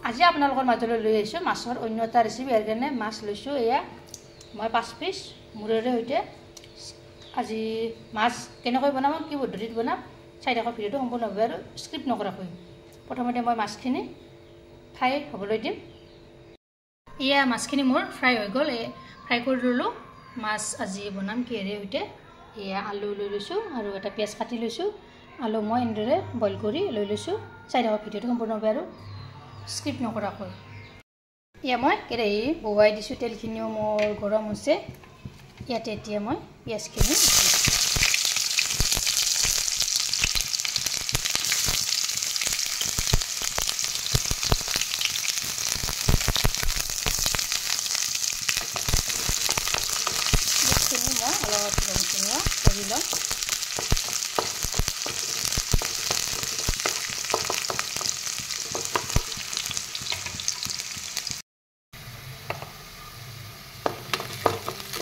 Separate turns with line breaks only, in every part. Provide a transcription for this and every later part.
আজি আপোনালোকৰ মাজলৈ লৈ আহিছোঁ মাছৰ অন্য এটা ৰেচিপি। ইয়াৰ কাৰণে মাছ লৈছোঁ। এয়া মই 5 পিচ মূৰেৰে সৈতে। আজি মাছ কেনেকৈ বনাম, কি পদ্ধতিত বনাম চাই থাকক ভিডিঅ'টো সম্পূৰ্ণভাৱে আৰু স্ক্ৰিপ্ট নকৰাকৈ। প্ৰথমতে মই মাছখিনি ফ্ৰাই হ'বলৈ দিম। এয়া মাছখিনি মোৰ ফ্ৰাই হৈ গ'ল। ফ্ৰাই কৰি ল'লোঁ। মাছ আজি বনাম কিহেৰে সৈতে। এয়া আলু লৈ লৈছোঁ আৰু এটা পিঁয়াজ কাটি লৈছোঁ। আলু মই এনেদৰে বইল কৰি লৈ লৈছোঁ। চাই থাকক ভিডিঅ'টো সম্পূৰ্ণভাৱে আৰু স্ক্ৰিপ্ট নকৰাকৈ। এয়া মই কেৰাহী বহুৱাই দিছোঁ। তেলখিনিও মোৰ গৰম হৈছে। ইয়াতে এতিয়া মই পিঁয়াজখিনি মই অলপ ৰঙচঙীয়া কৰি ল'ম।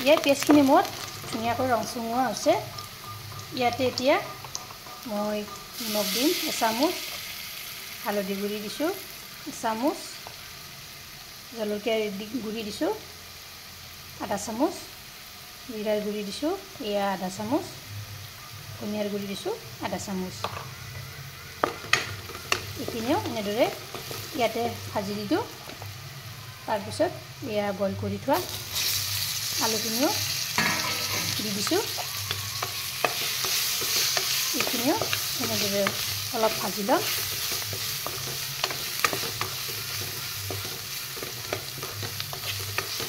ইয়াৰ পিঁয়াজখিনি মোৰ ধুনীয়াকৈ ৰংচঙুৱা হৈছে। ইয়াতে এতিয়া মই নিমখ দিম এচামুচ, হালধি গুড়ি দিছোঁ এচামুচ, জলকীয়া গুড়ি দিছোঁ আধা চামুচ, জিৰাৰ গুড়ি দিছোঁ এয়া আধা চামুচ, ধনিয়াৰ গুড়ি দিছোঁ আধা চামুচ। এইখিনিও এনেদৰে ইয়াতে ভাজি দি দিওঁ। তাৰপিছত এয়া বইল কৰি থোৱা আলুখিনিও দি দিছোঁ। এইখিনিও এনেদৰে অলপ ভাজি ল'ম।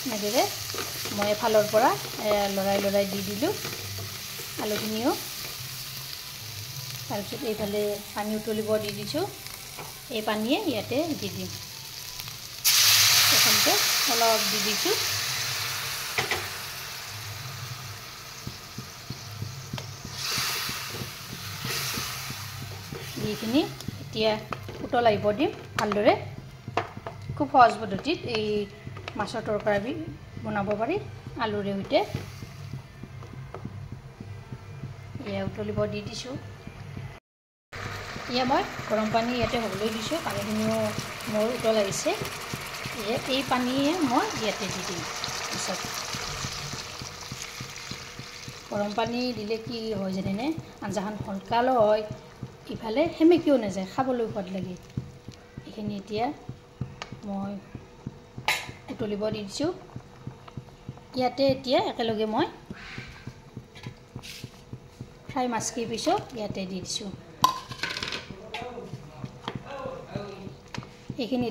এনেদৰে মই এফালৰ পৰা লৰাই দি দিলোঁ আলুখিনিও। তাৰপিছত এইফালে পানী উতলিব দি দিছোঁ। এই পানীয়ে ইয়াতে দি দিম। প্ৰথমতে অলপ দি দিছোঁ। এইখিনি এতিয়া উতল আহিব দিম ভালদৰে। খুব সহজ পদ্ধতিত এই মাছৰ তৰকাৰী বনাব পাৰি আলুৰে সৈতে। এয়া উতলিব দি দিছোঁ। এয়া মই গৰম পানী ইয়াতে হ'বলৈ দিছোঁ। পানীখিনিও মোৰ উতল আহিছে। এই পানীয়ে মই ইয়াতে দি দিম। পিছত গৰম পানী দিলে কি হয় জানেনে, আঞ্জাখন সোনকালো হয়, ইফালে সেমেকিও নাযায়, খাবলৈ সোৱাদ লাগে। এইখিনি এতিয়া মই উতলিব দি দিছোঁ। ইয়াতে এতিয়া একেলগে মই ফ্ৰাই মাছকেইপিচো ইয়াতে দি দিছোঁ। এইখিনি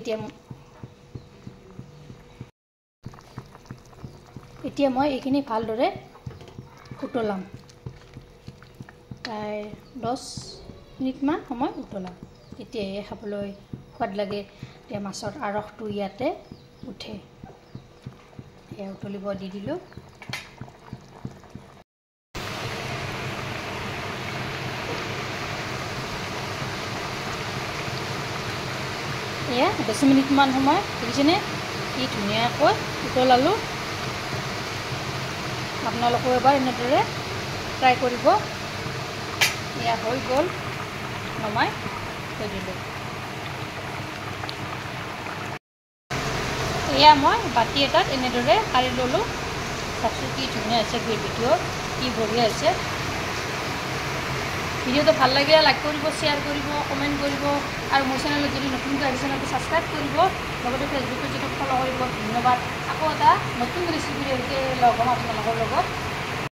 এতিয়া মই এইখিনি ভালদৰে উতলাম। প্ৰায় 10 মিনিটমান সময় উতলাম। তেতিয়াহে খাবলৈ সোৱাদ লাগে। এতিয়া মাছৰ আৰসটো ইয়াতে উঠে। এয়া উতলিব দি দিলোঁ। এয়া 10 মিনিটমান সময় দেখিছেনে কি ধুনীয়াকৈ উতলালোঁ। আপোনালোকেও এবাৰ এনেদৰে ট্ৰাই কৰিব। এয়া হৈ গ'ল, নমাই থৈ দিলোঁ। এয়া মই বাতি এটাত এনেদৰে কাঢ়ি ল'লোঁ। চাওকচোন কি ধুনীয়া হৈছে গ্ৰেভিটো, কি বঢ়িয়া হৈছে। ভিডিঅ'টো ভাল লাগিলে লাইক কৰিব, শ্বেয়াৰ কৰিব, কমেণ্ট কৰিব আৰু মোৰ চেনেলত যদি নতুনকৈ আহিছে চেনেলটো ছাবস্ক্ৰাইব কৰিব। লগতে ফেচবুকত যদি ফ'ল' কৰিব। ধন্যবাদ। আকৌ এটা নতুন ৰেচিপিৰ সৈতে লগ হ'ম আপোনালোকৰ লগত।